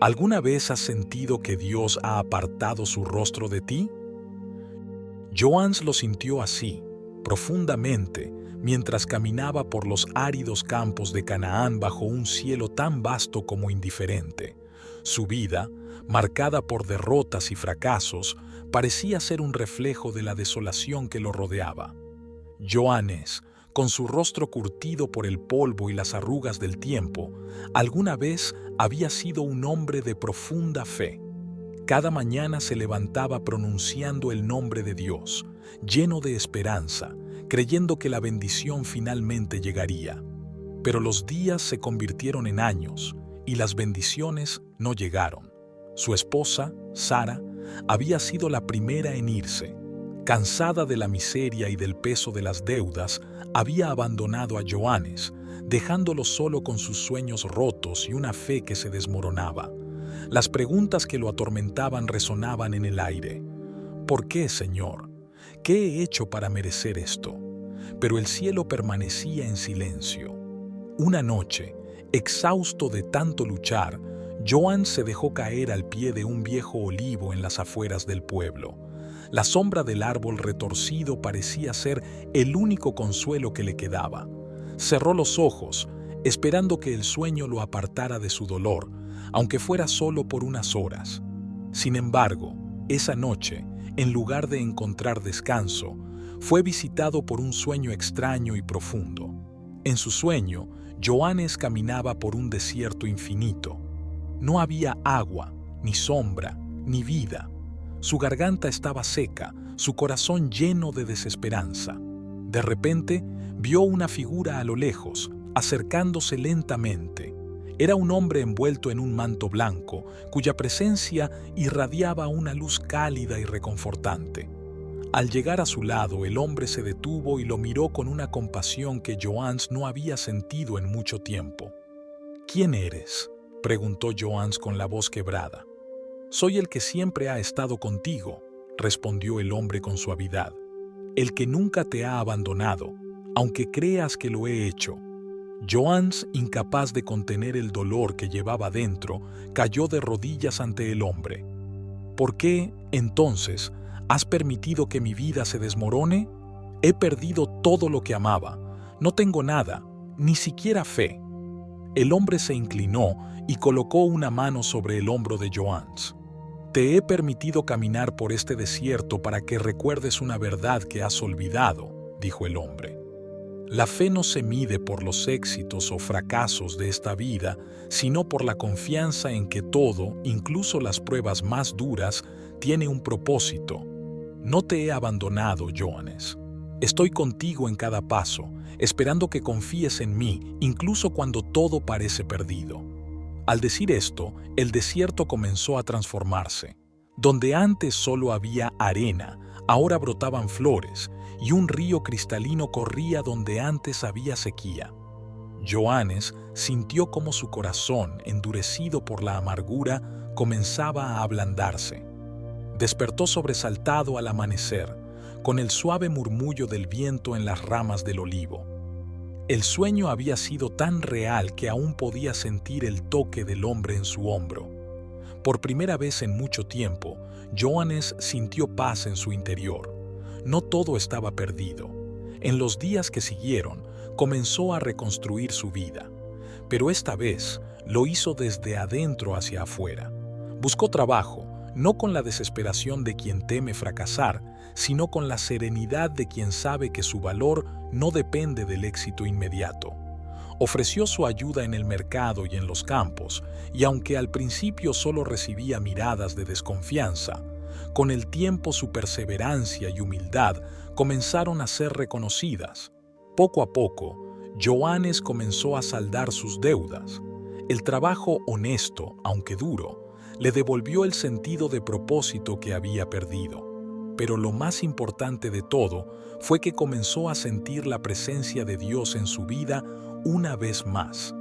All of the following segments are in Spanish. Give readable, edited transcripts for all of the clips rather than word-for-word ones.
¿Alguna vez has sentido que Dios ha apartado su rostro de ti? Joans lo sintió así, profundamente, mientras caminaba por los áridos campos de Canaán bajo un cielo tan vasto como indiferente. Su vida, marcada por derrotas y fracasos, parecía ser un reflejo de la desolación que lo rodeaba. Joanes, con su rostro curtido por el polvo y las arrugas del tiempo, alguna vez había sido un hombre de profunda fe. Cada mañana se levantaba pronunciando el nombre de Dios, lleno de esperanza, creyendo que la bendición finalmente llegaría. Pero los días se convirtieron en años y las bendiciones no llegaron. Su esposa, Sara, había sido la primera en irse. Cansada de la miseria y del peso de las deudas, había abandonado a Joanes, dejándolo solo con sus sueños rotos y una fe que se desmoronaba. Las preguntas que lo atormentaban resonaban en el aire. ¿Por qué, Señor? ¿Qué he hecho para merecer esto? Pero el cielo permanecía en silencio. Una noche, exhausto de tanto luchar, Joan se dejó caer al pie de un viejo olivo en las afueras del pueblo. La sombra del árbol retorcido parecía ser el único consuelo que le quedaba. Cerró los ojos, esperando que el sueño lo apartara de su dolor, aunque fuera solo por unas horas. Sin embargo, esa noche, en lugar de encontrar descanso, fue visitado por un sueño extraño y profundo. En su sueño, Joanes caminaba por un desierto infinito. No había agua, ni sombra, ni vida. Su garganta estaba seca, su corazón lleno de desesperanza. De repente, vio una figura a lo lejos, acercándose lentamente. Era un hombre envuelto en un manto blanco, cuya presencia irradiaba una luz cálida y reconfortante. Al llegar a su lado, el hombre se detuvo y lo miró con una compasión que Joans no había sentido en mucho tiempo. «¿Quién eres?», preguntó Joans con la voz quebrada. «Soy el que siempre ha estado contigo», respondió el hombre con suavidad. «El que nunca te ha abandonado, aunque creas que lo he hecho». Joans, incapaz de contener el dolor que llevaba dentro, cayó de rodillas ante el hombre. «¿Por qué, entonces, has permitido que mi vida se desmorone? He perdido todo lo que amaba. No tengo nada, ni siquiera fe». El hombre se inclinó y colocó una mano sobre el hombro de Joans. «Te he permitido caminar por este desierto para que recuerdes una verdad que has olvidado», dijo el hombre. «La fe no se mide por los éxitos o fracasos de esta vida, sino por la confianza en que todo, incluso las pruebas más duras, tiene un propósito. No te he abandonado, Joanes. Estoy contigo en cada paso, esperando que confíes en mí, incluso cuando todo parece perdido». Al decir esto, el desierto comenzó a transformarse. Donde antes solo había arena, ahora brotaban flores, y un río cristalino corría donde antes había sequía. Joanes sintió como su corazón, endurecido por la amargura, comenzaba a ablandarse. Despertó sobresaltado al amanecer, con el suave murmullo del viento en las ramas del olivo. El sueño había sido tan real que aún podía sentir el toque del hombre en su hombro. Por primera vez en mucho tiempo, Joanes sintió paz en su interior. No todo estaba perdido. En los días que siguieron, comenzó a reconstruir su vida. Pero esta vez lo hizo desde adentro hacia afuera. Buscó trabajo, no con la desesperación de quien teme fracasar, sino con la serenidad de quien sabe que su valor no depende del éxito inmediato. Ofreció su ayuda en el mercado y en los campos, y aunque al principio solo recibía miradas de desconfianza, con el tiempo su perseverancia y humildad comenzaron a ser reconocidas. Poco a poco, Joanes comenzó a saldar sus deudas. El trabajo honesto, aunque duro, le devolvió el sentido de propósito que había perdido. Pero lo más importante de todo fue que comenzó a sentir la presencia de Dios en su vida una vez más,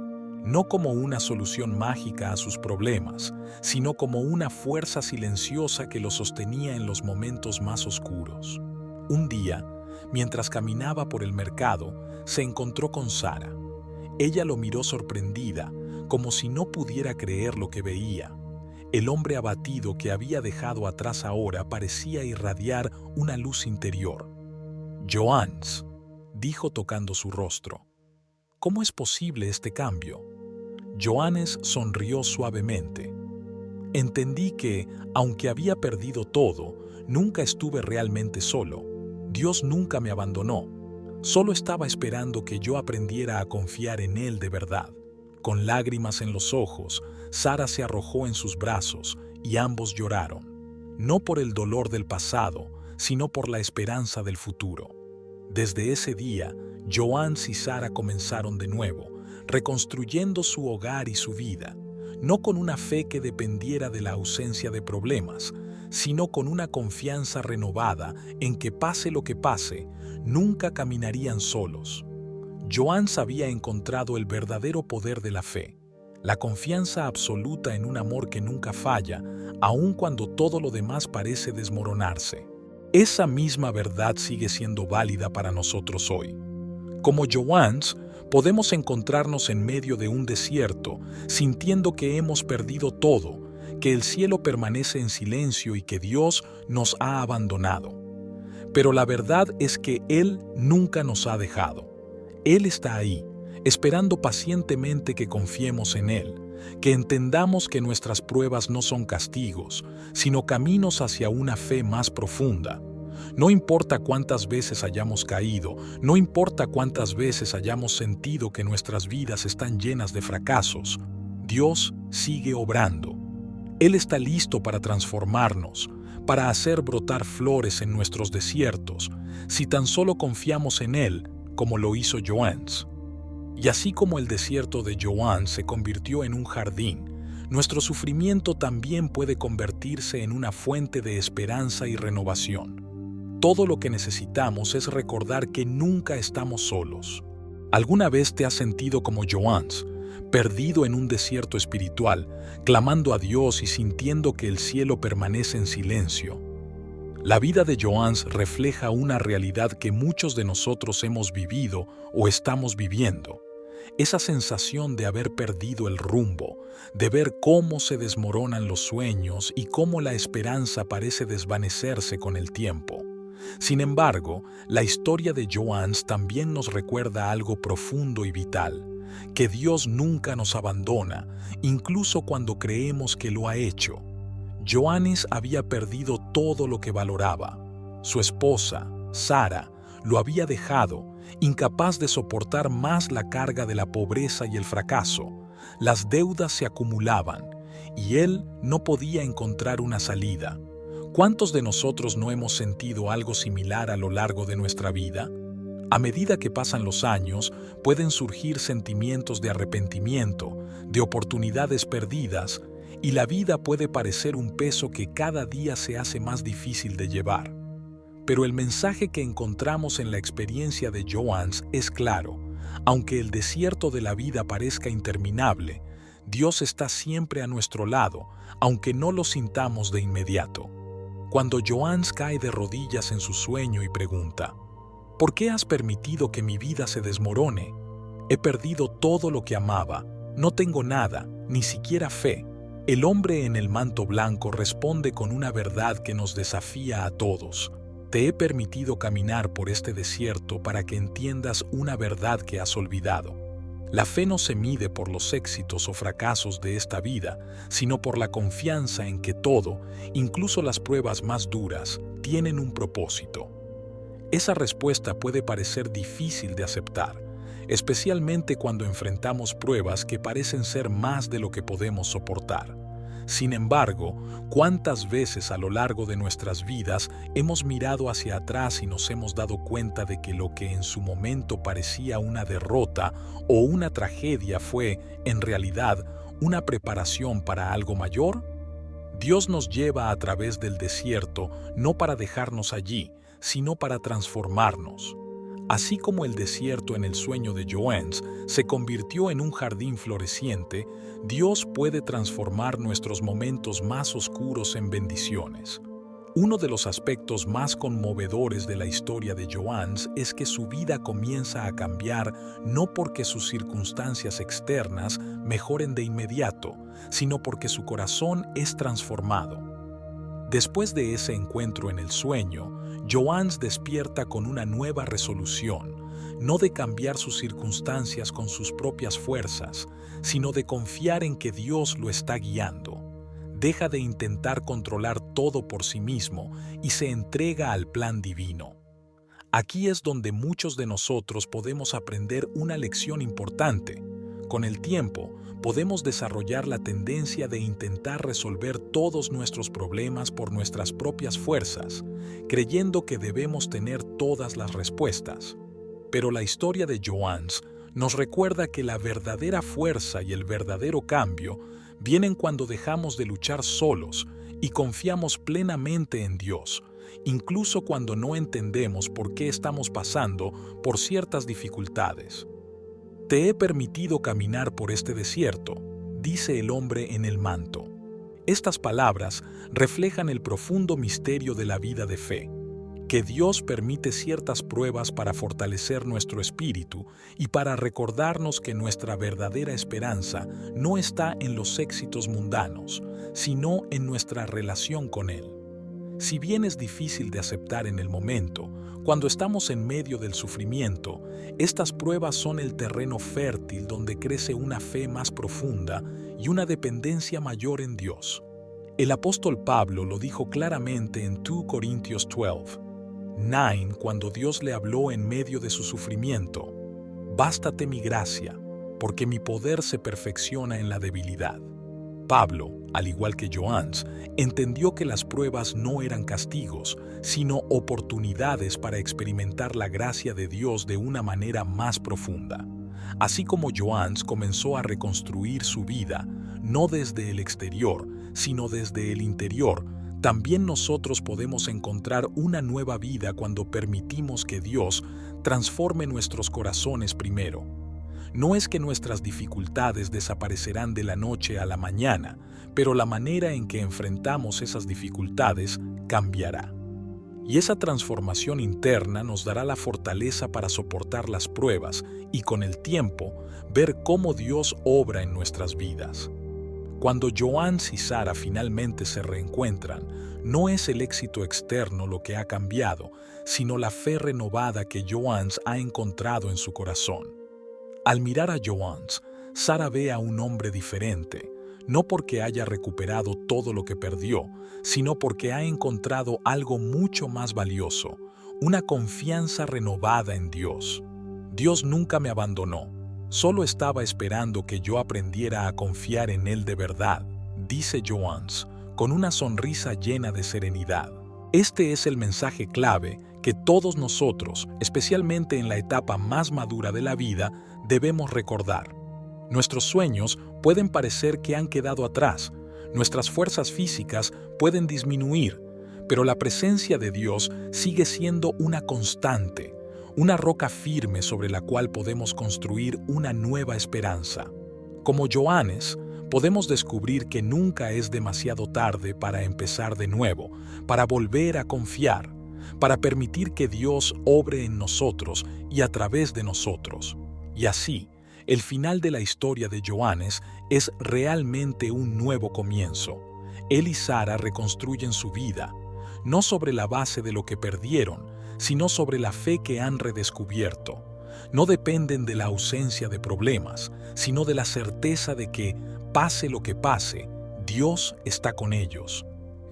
no como una solución mágica a sus problemas, sino como una fuerza silenciosa que lo sostenía en los momentos más oscuros. Un día, mientras caminaba por el mercado, se encontró con Sara. Ella lo miró sorprendida, como si no pudiera creer lo que veía. El hombre abatido que había dejado atrás ahora parecía irradiar una luz interior. «Johannes», dijo tocando su rostro, «¿cómo es posible este cambio?». Johannes sonrió suavemente. Entendí que, aunque había perdido todo, nunca estuve realmente solo. Dios nunca me abandonó. Solo estaba esperando que yo aprendiera a confiar en Él de verdad. Con lágrimas en los ojos, Sara se arrojó en sus brazos y ambos lloraron. No por el dolor del pasado, sino por la esperanza del futuro. Desde ese día, Johannes y Sara comenzaron de nuevo, reconstruyendo su hogar y su vida, no con una fe que dependiera de la ausencia de problemas, sino con una confianza renovada en que pase lo que pase, nunca caminarían solos. Johannes había encontrado el verdadero poder de la fe, la confianza absoluta en un amor que nunca falla, aun cuando todo lo demás parece desmoronarse. Esa misma verdad sigue siendo válida para nosotros hoy. Como Johannes, podemos encontrarnos en medio de un desierto, sintiendo que hemos perdido todo, que el cielo permanece en silencio y que Dios nos ha abandonado. Pero la verdad es que Él nunca nos ha dejado. Él está ahí, esperando pacientemente que confiemos en Él, que entendamos que nuestras pruebas no son castigos, sino caminos hacia una fe más profunda. No importa cuántas veces hayamos caído, no importa cuántas veces hayamos sentido que nuestras vidas están llenas de fracasos, Dios sigue obrando. Él está listo para transformarnos, para hacer brotar flores en nuestros desiertos, si tan solo confiamos en Él, como lo hizo Johannes. Y así como el desierto de Johannes se convirtió en un jardín, nuestro sufrimiento también puede convertirse en una fuente de esperanza y renovación. Todo lo que necesitamos es recordar que nunca estamos solos. ¿Alguna vez te has sentido como Johannes, perdido en un desierto espiritual, clamando a Dios y sintiendo que el cielo permanece en silencio? La vida de Johannes refleja una realidad que muchos de nosotros hemos vivido o estamos viviendo. Esa sensación de haber perdido el rumbo, de ver cómo se desmoronan los sueños y cómo la esperanza parece desvanecerse con el tiempo. Sin embargo, la historia de Johannes también nos recuerda algo profundo y vital, que Dios nunca nos abandona, incluso cuando creemos que lo ha hecho. Johannes había perdido todo lo que valoraba. Su esposa, Sara, lo había dejado, incapaz de soportar más la carga de la pobreza y el fracaso. Las deudas se acumulaban y él no podía encontrar una salida. ¿Cuántos de nosotros no hemos sentido algo similar a lo largo de nuestra vida? A medida que pasan los años, pueden surgir sentimientos de arrepentimiento, de oportunidades perdidas, y la vida puede parecer un peso que cada día se hace más difícil de llevar. Pero el mensaje que encontramos en la experiencia de Johannes es claro. Aunque el desierto de la vida parezca interminable, Dios está siempre a nuestro lado, aunque no lo sintamos de inmediato. Cuando Johannes cae de rodillas en su sueño y pregunta, ¿por qué has permitido que mi vida se desmorone? He perdido todo lo que amaba, no tengo nada, ni siquiera fe. El hombre en el manto blanco responde con una verdad que nos desafía a todos. Te he permitido caminar por este desierto para que entiendas una verdad que has olvidado. La fe no se mide por los éxitos o fracasos de esta vida, sino por la confianza en que todo, incluso las pruebas más duras, tienen un propósito. Esa respuesta puede parecer difícil de aceptar, especialmente cuando enfrentamos pruebas que parecen ser más de lo que podemos soportar. Sin embargo, ¿cuántas veces a lo largo de nuestras vidas hemos mirado hacia atrás y nos hemos dado cuenta de que lo que en su momento parecía una derrota o una tragedia fue, en realidad, una preparación para algo mayor? Dios nos lleva a través del desierto no para dejarnos allí, sino para transformarnos. Así como el desierto en el sueño de Johannes se convirtió en un jardín floreciente, Dios puede transformar nuestros momentos más oscuros en bendiciones. Uno de los aspectos más conmovedores de la historia de Johannes es que su vida comienza a cambiar no porque sus circunstancias externas mejoren de inmediato, sino porque su corazón es transformado. Después de ese encuentro en el sueño, Johannes despierta con una nueva resolución, no de cambiar sus circunstancias con sus propias fuerzas, sino de confiar en que Dios lo está guiando. Deja de intentar controlar todo por sí mismo y se entrega al plan divino. Aquí es donde muchos de nosotros podemos aprender una lección importante. Con el tiempo, podemos desarrollar la tendencia de intentar resolver todos nuestros problemas por nuestras propias fuerzas, creyendo que debemos tener todas las respuestas. Pero la historia de Johannes nos recuerda que la verdadera fuerza y el verdadero cambio vienen cuando dejamos de luchar solos y confiamos plenamente en Dios, incluso cuando no entendemos por qué estamos pasando por ciertas dificultades. Te he permitido caminar por este desierto, dice el hombre en el manto. Estas palabras reflejan el profundo misterio de la vida de fe, que Dios permite ciertas pruebas para fortalecer nuestro espíritu y para recordarnos que nuestra verdadera esperanza no está en los éxitos mundanos, sino en nuestra relación con Él. Si bien es difícil de aceptar en el momento, cuando estamos en medio del sufrimiento, estas pruebas son el terreno fértil donde crece una fe más profunda y una dependencia mayor en Dios. El apóstol Pablo lo dijo claramente en 2 Corintios 12:9 cuando Dios le habló en medio de su sufrimiento: «Bástate mi gracia, porque mi poder se perfecciona en la debilidad». Pablo, al igual que Johannes, entendió que las pruebas no eran castigos, sino oportunidades para experimentar la gracia de Dios de una manera más profunda. Así como Johannes comenzó a reconstruir su vida, no desde el exterior, sino desde el interior, también nosotros podemos encontrar una nueva vida cuando permitimos que Dios transforme nuestros corazones primero. No es que nuestras dificultades desaparecerán de la noche a la mañana, pero la manera en que enfrentamos esas dificultades cambiará. Y esa transformación interna nos dará la fortaleza para soportar las pruebas y, con el tiempo, ver cómo Dios obra en nuestras vidas. Cuando Johannes y Sara finalmente se reencuentran, no es el éxito externo lo que ha cambiado, sino la fe renovada que Johannes ha encontrado en su corazón. Al mirar a Johannes, Sara ve a un hombre diferente, no porque haya recuperado todo lo que perdió, sino porque ha encontrado algo mucho más valioso, una confianza renovada en Dios. Dios nunca me abandonó, solo estaba esperando que yo aprendiera a confiar en Él de verdad, dice Johannes, con una sonrisa llena de serenidad. Este es el mensaje clave que todos nosotros, especialmente en la etapa más madura de la vida, debemos recordar. Nuestros sueños pueden parecer que han quedado atrás, nuestras fuerzas físicas pueden disminuir, pero la presencia de Dios sigue siendo una constante, una roca firme sobre la cual podemos construir una nueva esperanza. Como Johannes, podemos descubrir que nunca es demasiado tarde para empezar de nuevo, para volver a confiar, para permitir que Dios obre en nosotros y a través de nosotros. Y así, el final de la historia de Johannes es realmente un nuevo comienzo. Él y Sara reconstruyen su vida, no sobre la base de lo que perdieron, sino sobre la fe que han redescubierto. No dependen de la ausencia de problemas, sino de la certeza de que, pase lo que pase, Dios está con ellos.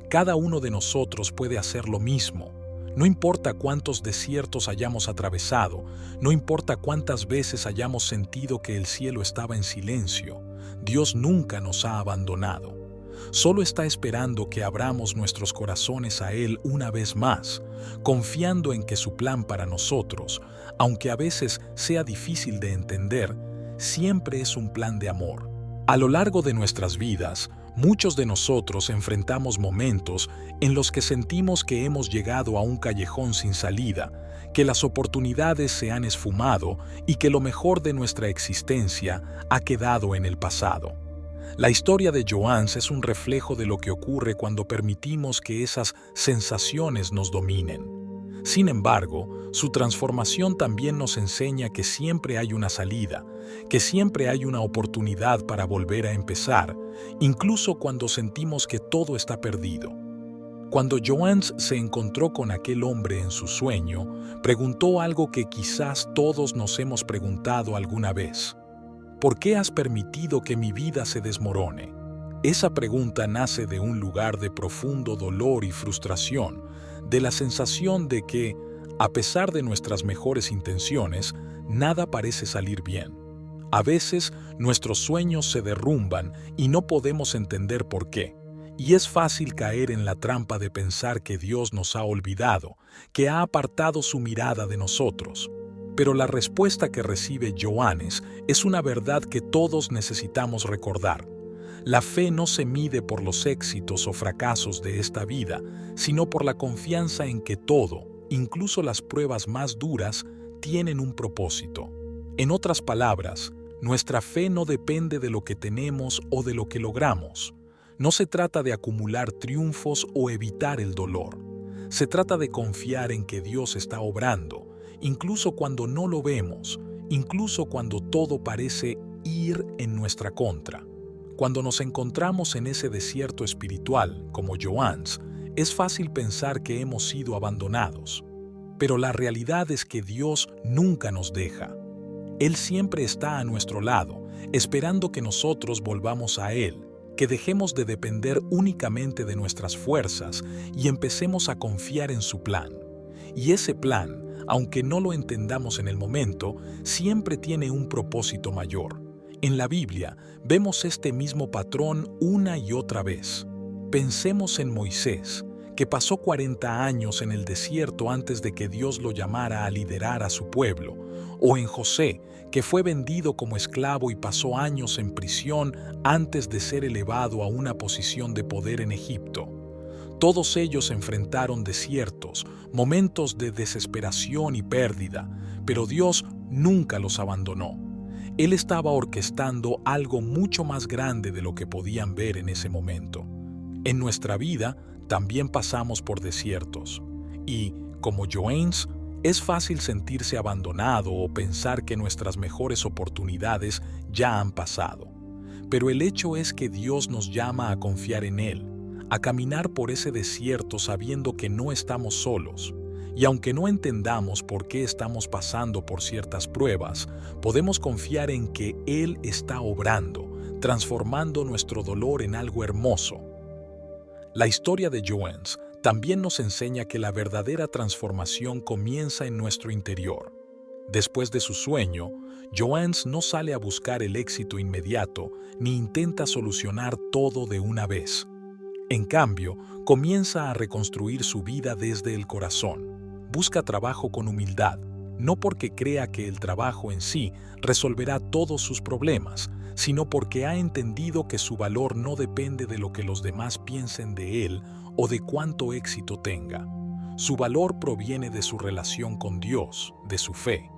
Cada uno de nosotros puede hacer lo mismo. No importa cuántos desiertos hayamos atravesado, no importa cuántas veces hayamos sentido que el cielo estaba en silencio, Dios nunca nos ha abandonado. Solo está esperando que abramos nuestros corazones a Él una vez más, confiando en que su plan para nosotros, aunque a veces sea difícil de entender, siempre es un plan de amor. A lo largo de nuestras vidas, muchos de nosotros enfrentamos momentos en los que sentimos que hemos llegado a un callejón sin salida, que las oportunidades se han esfumado y que lo mejor de nuestra existencia ha quedado en el pasado. La historia de Joans es un reflejo de lo que ocurre cuando permitimos que esas sensaciones nos dominen. Sin embargo, su transformación también nos enseña que siempre hay una salida, que siempre hay una oportunidad para volver a empezar, incluso cuando sentimos que todo está perdido. Cuando Joans se encontró con aquel hombre en su sueño, preguntó algo que quizás todos nos hemos preguntado alguna vez. ¿Por qué has permitido que mi vida se desmorone? Esa pregunta nace de un lugar de profundo dolor y frustración, de la sensación de que, a pesar de nuestras mejores intenciones, nada parece salir bien. A veces, nuestros sueños se derrumban y no podemos entender por qué. Y es fácil caer en la trampa de pensar que Dios nos ha olvidado, que ha apartado su mirada de nosotros. Pero la respuesta que recibe Johannes es una verdad que todos necesitamos recordar. La fe no se mide por los éxitos o fracasos de esta vida, sino por la confianza en que todo, incluso las pruebas más duras, tienen un propósito. En otras palabras, nuestra fe no depende de lo que tenemos o de lo que logramos. No se trata de acumular triunfos o evitar el dolor. Se trata de confiar en que Dios está obrando, incluso cuando no lo vemos, incluso cuando todo parece ir en nuestra contra. Cuando nos encontramos en ese desierto espiritual, como Johannes, es fácil pensar que hemos sido abandonados. Pero la realidad es que Dios nunca nos deja. Él siempre está a nuestro lado, esperando que nosotros volvamos a Él, que dejemos de depender únicamente de nuestras fuerzas y empecemos a confiar en su plan. Y ese plan, aunque no lo entendamos en el momento, siempre tiene un propósito mayor. En la Biblia vemos este mismo patrón una y otra vez. Pensemos en Moisés, que pasó 40 años en el desierto antes de que Dios lo llamara a liderar a su pueblo, o en José, que fue vendido como esclavo y pasó años en prisión antes de ser elevado a una posición de poder en Egipto. Todos ellos enfrentaron desiertos, momentos de desesperación y pérdida, pero Dios nunca los abandonó. Él estaba orquestando algo mucho más grande de lo que podían ver en ese momento. En nuestra vida también pasamos por desiertos. Y, como Johannes, es fácil sentirse abandonado o pensar que nuestras mejores oportunidades ya han pasado. Pero el hecho es que Dios nos llama a confiar en Él, a caminar por ese desierto sabiendo que no estamos solos. Y aunque no entendamos por qué estamos pasando por ciertas pruebas, podemos confiar en que Él está obrando, transformando nuestro dolor en algo hermoso. La historia de Johannes también nos enseña que la verdadera transformación comienza en nuestro interior. Después de su sueño, Johannes no sale a buscar el éxito inmediato ni intenta solucionar todo de una vez. En cambio, comienza a reconstruir su vida desde el corazón. Busca trabajo con humildad, no porque crea que el trabajo en sí resolverá todos sus problemas, sino porque ha entendido que su valor no depende de lo que los demás piensen de él o de cuánto éxito tenga. Su valor proviene de su relación con Dios, de su fe.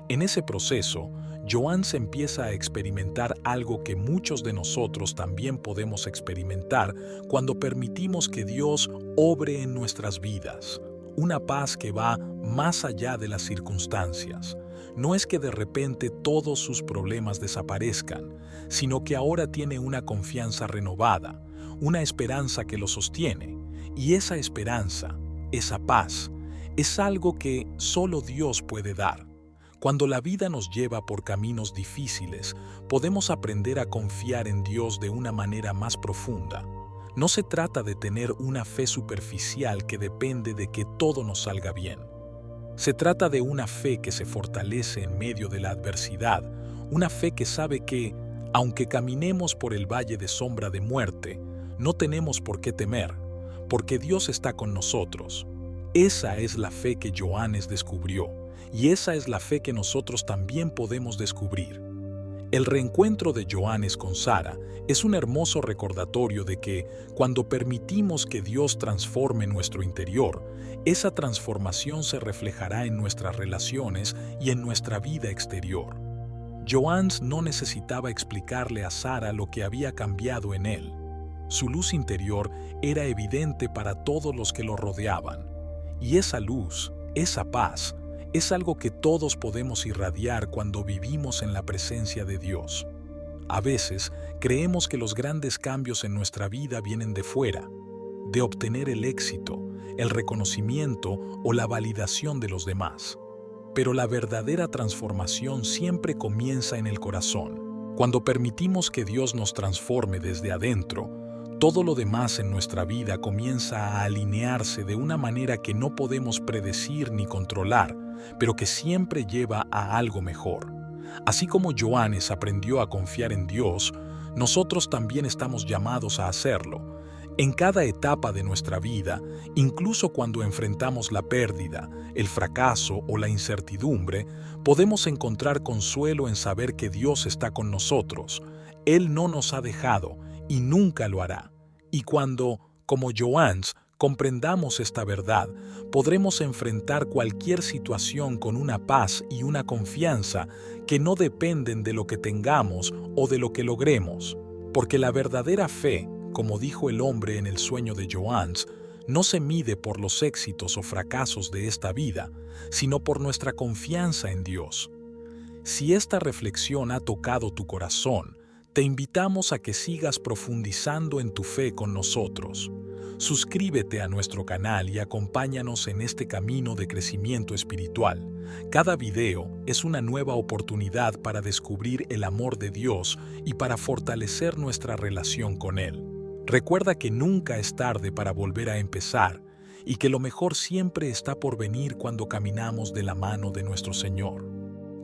En ese proceso, Johannes empieza a experimentar algo que muchos de nosotros también podemos experimentar cuando permitimos que Dios obre en nuestras vidas. Una paz que va más allá de las circunstancias. No es que de repente todos sus problemas desaparezcan, sino que ahora tiene una confianza renovada, una esperanza que lo sostiene. Y esa esperanza, esa paz, es algo que solo Dios puede dar. Cuando la vida nos lleva por caminos difíciles, podemos aprender a confiar en Dios de una manera más profunda. No se trata de tener una fe superficial que depende de que todo nos salga bien. Se trata de una fe que se fortalece en medio de la adversidad, una fe que sabe que, aunque caminemos por el valle de sombra de muerte, no tenemos por qué temer, porque Dios está con nosotros. Esa es la fe que Johannes descubrió, y esa es la fe que nosotros también podemos descubrir. El reencuentro de Johannes con Sara es un hermoso recordatorio de que, cuando permitimos que Dios transforme nuestro interior, esa transformación se reflejará en nuestras relaciones y en nuestra vida exterior. Joans no necesitaba explicarle a Sara lo que había cambiado en él. Su luz interior era evidente para todos los que lo rodeaban. Y esa luz, esa paz, es algo que todos podemos irradiar cuando vivimos en la presencia de Dios. A veces creemos que los grandes cambios en nuestra vida vienen de fuera, de obtener el éxito, el reconocimiento o la validación de los demás. Pero la verdadera transformación siempre comienza en el corazón. Cuando permitimos que Dios nos transforme desde adentro, todo lo demás en nuestra vida comienza a alinearse de una manera que no podemos predecir ni controlar, pero que siempre lleva a algo mejor. Así como Joanes aprendió a confiar en Dios, nosotros también estamos llamados a hacerlo. En cada etapa de nuestra vida, incluso cuando enfrentamos la pérdida, el fracaso o la incertidumbre, podemos encontrar consuelo en saber que Dios está con nosotros. Él no nos ha dejado y nunca lo hará. Y cuando, como Joans, comprendamos esta verdad, podremos enfrentar cualquier situación con una paz y una confianza que no dependen de lo que tengamos o de lo que logremos. Porque la verdadera fe, como dijo el hombre en el sueño de Joans, no se mide por los éxitos o fracasos de esta vida, sino por nuestra confianza en Dios. Si esta reflexión ha tocado tu corazón, te invitamos a que sigas profundizando en tu fe con nosotros. Suscríbete a nuestro canal y acompáñanos en este camino de crecimiento espiritual. Cada video es una nueva oportunidad para descubrir el amor de Dios y para fortalecer nuestra relación con Él. Recuerda que nunca es tarde para volver a empezar y que lo mejor siempre está por venir cuando caminamos de la mano de nuestro Señor.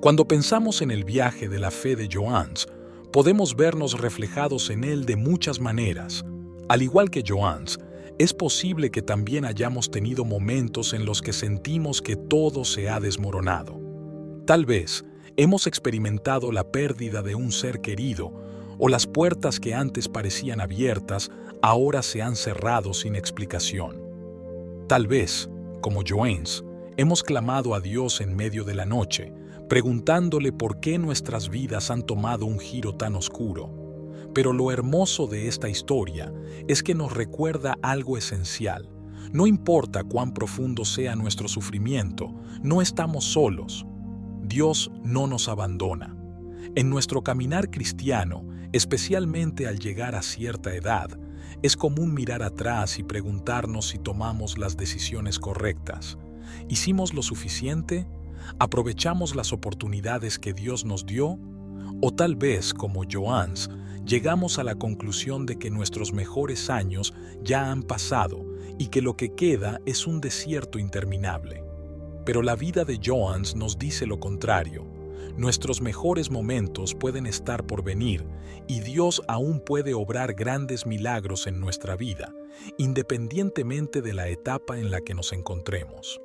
Cuando pensamos en el viaje de la fe de Joans, podemos vernos reflejados en él de muchas maneras. Al igual que Joans, es posible que también hayamos tenido momentos en los que sentimos que todo se ha desmoronado. Tal vez hemos experimentado la pérdida de un ser querido, o las puertas que antes parecían abiertas ahora se han cerrado sin explicación. Tal vez, como Joans, hemos clamado a Dios en medio de la noche, preguntándole por qué nuestras vidas han tomado un giro tan oscuro. Pero lo hermoso de esta historia es que nos recuerda algo esencial. No importa cuán profundo sea nuestro sufrimiento, no estamos solos. Dios no nos abandona. En nuestro caminar cristiano, especialmente al llegar a cierta edad, es común mirar atrás y preguntarnos si tomamos las decisiones correctas. ¿Hicimos lo suficiente? ¿Aprovechamos las oportunidades que Dios nos dio? O tal vez, como Joans, llegamos a la conclusión de que nuestros mejores años ya han pasado y que lo que queda es un desierto interminable. Pero la vida de Joans nos dice lo contrario. Nuestros mejores momentos pueden estar por venir y Dios aún puede obrar grandes milagros en nuestra vida, independientemente de la etapa en la que nos encontremos.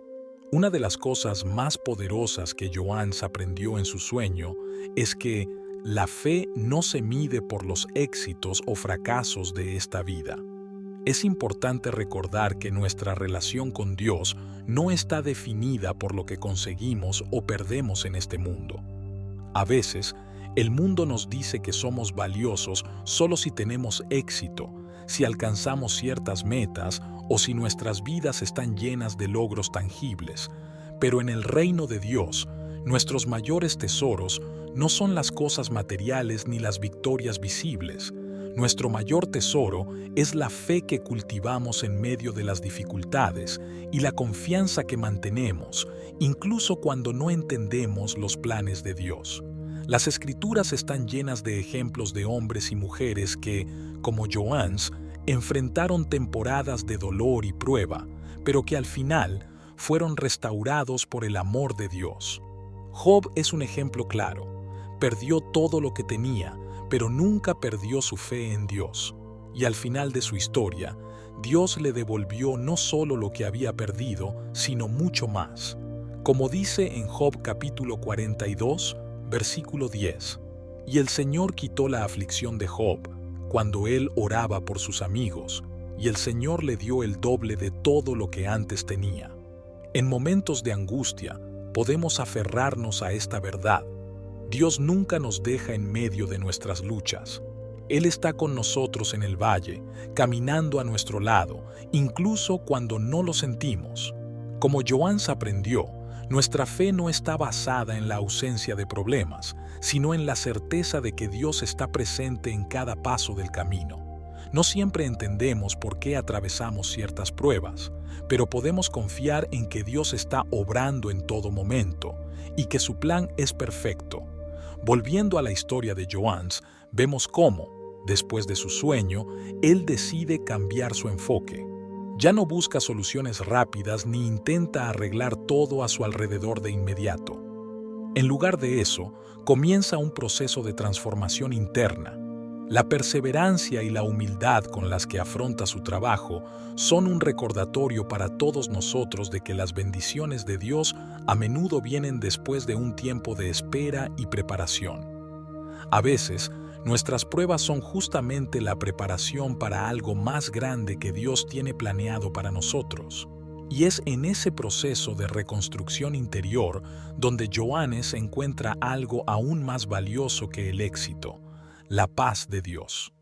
Una de las cosas más poderosas que Joans aprendió en su sueño es que la fe no se mide por los éxitos o fracasos de esta vida. Es importante recordar que nuestra relación con Dios no está definida por lo que conseguimos o perdemos en este mundo. A veces, el mundo nos dice que somos valiosos solo si tenemos éxito, si alcanzamos ciertas metas o si nuestras vidas están llenas de logros tangibles. Pero en el reino de Dios, nuestros mayores tesoros no son las cosas materiales ni las victorias visibles. Nuestro mayor tesoro es la fe que cultivamos en medio de las dificultades y la confianza que mantenemos, incluso cuando no entendemos los planes de Dios. Las Escrituras están llenas de ejemplos de hombres y mujeres que, como Joans, enfrentaron temporadas de dolor y prueba, pero que al final fueron restaurados por el amor de Dios. Job es un ejemplo claro. Perdió todo lo que tenía, pero nunca perdió su fe en Dios. Y al final de su historia, Dios le devolvió no solo lo que había perdido, sino mucho más. Como dice en Job capítulo 42, versículo 10, «Y el Señor quitó la aflicción de Job, cuando él oraba por sus amigos, y el Señor le dio el doble de todo lo que antes tenía». En momentos de angustia, podemos aferrarnos a esta verdad. Dios nunca nos deja en medio de nuestras luchas. Él está con nosotros en el valle, caminando a nuestro lado, incluso cuando no lo sentimos. Como Joans aprendió, nuestra fe no está basada en la ausencia de problemas, sino en la certeza de que Dios está presente en cada paso del camino. No siempre entendemos por qué atravesamos ciertas pruebas, pero podemos confiar en que Dios está obrando en todo momento y que su plan es perfecto. Volviendo a la historia de Joans, vemos cómo, después de su sueño, él decide cambiar su enfoque. Ya no busca soluciones rápidas ni intenta arreglar todo a su alrededor de inmediato. En lugar de eso, comienza un proceso de transformación interna. La perseverancia y la humildad con las que afronta su trabajo son un recordatorio para todos nosotros de que las bendiciones de Dios a menudo vienen después de un tiempo de espera y preparación. A veces, nuestras pruebas son justamente la preparación para algo más grande que Dios tiene planeado para nosotros. Y es en ese proceso de reconstrucción interior donde Johannes encuentra algo aún más valioso que el éxito: la paz de Dios.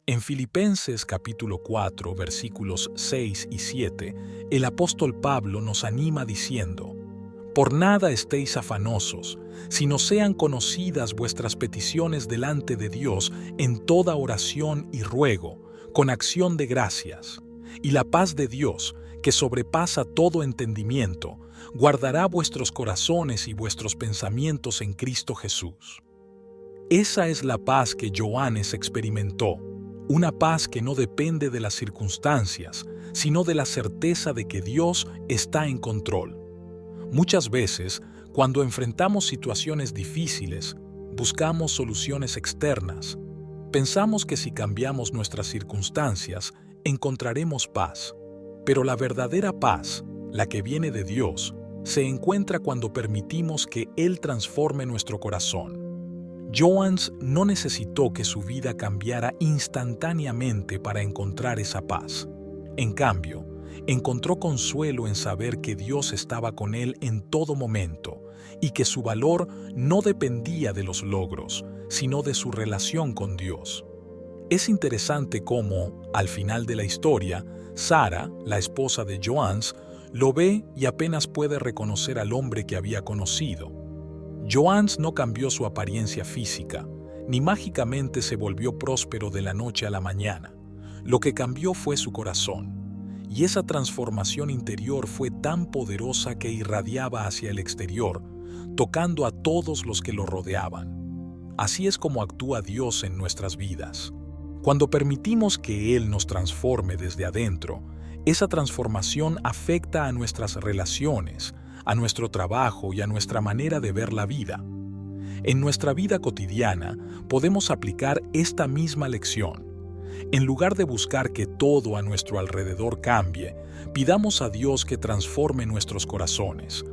En Filipenses capítulo 4, versículos 6 y 7, el apóstol Pablo nos anima diciendo: «Por nada estéis afanosos, sino sean conocidas vuestras peticiones delante de Dios en toda oración y ruego, con acción de gracias. Y la paz de Dios, que sobrepasa todo entendimiento, guardará vuestros corazones y vuestros pensamientos en Cristo Jesús». Esa es la paz que Johannes experimentó, una paz que no depende de las circunstancias, sino de la certeza de que Dios está en control. Muchas veces, cuando enfrentamos situaciones difíciles, buscamos soluciones externas. Pensamos que si cambiamos nuestras circunstancias, encontraremos paz. Pero la verdadera paz, la que viene de Dios, se encuentra cuando permitimos que Él transforme nuestro corazón. Johannes no necesitó que su vida cambiara instantáneamente para encontrar esa paz. En cambio, encontró consuelo en saber que Dios estaba con él en todo momento y que su valor no dependía de los logros, sino de su relación con Dios. Es interesante cómo, al final de la historia, Sara, la esposa de Johannes, lo ve y apenas puede reconocer al hombre que había conocido. Johannes no cambió su apariencia física, ni mágicamente se volvió próspero de la noche a la mañana. Lo que cambió fue su corazón. Y esa transformación interior fue tan poderosa que irradiaba hacia el exterior, tocando a todos los que lo rodeaban. Así es como actúa Dios en nuestras vidas. Cuando permitimos que Él nos transforme desde adentro, esa transformación afecta a nuestras relaciones, a nuestro trabajo y a nuestra manera de ver la vida. En nuestra vida cotidiana podemos aplicar esta misma lección. En lugar de buscar que todo a nuestro alrededor cambie, pidamos a Dios que transforme nuestros corazones.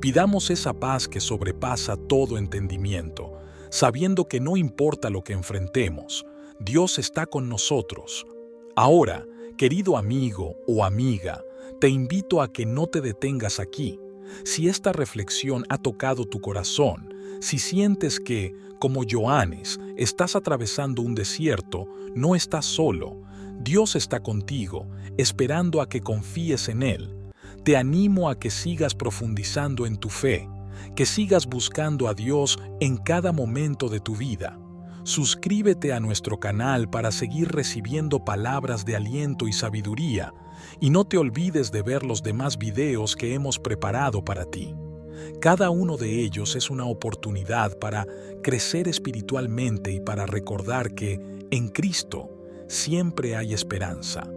Pidamos esa paz que sobrepasa todo entendimiento, sabiendo que no importa lo que enfrentemos, Dios está con nosotros. Ahora, querido amigo o amiga, te invito a que no te detengas aquí. Si esta reflexión ha tocado tu corazón, si sientes que, como Johannes, estás atravesando un desierto, no estás solo. Dios está contigo, esperando a que confíes en Él. Te animo a que sigas profundizando en tu fe, que sigas buscando a Dios en cada momento de tu vida. Suscríbete a nuestro canal para seguir recibiendo palabras de aliento y sabiduría, y no te olvides de ver los demás videos que hemos preparado para ti. Cada uno de ellos es una oportunidad para crecer espiritualmente y para recordar que, en Cristo, siempre hay esperanza.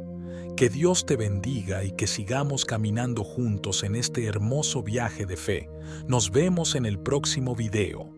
Que Dios te bendiga y que sigamos caminando juntos en este hermoso viaje de fe. Nos vemos en el próximo video.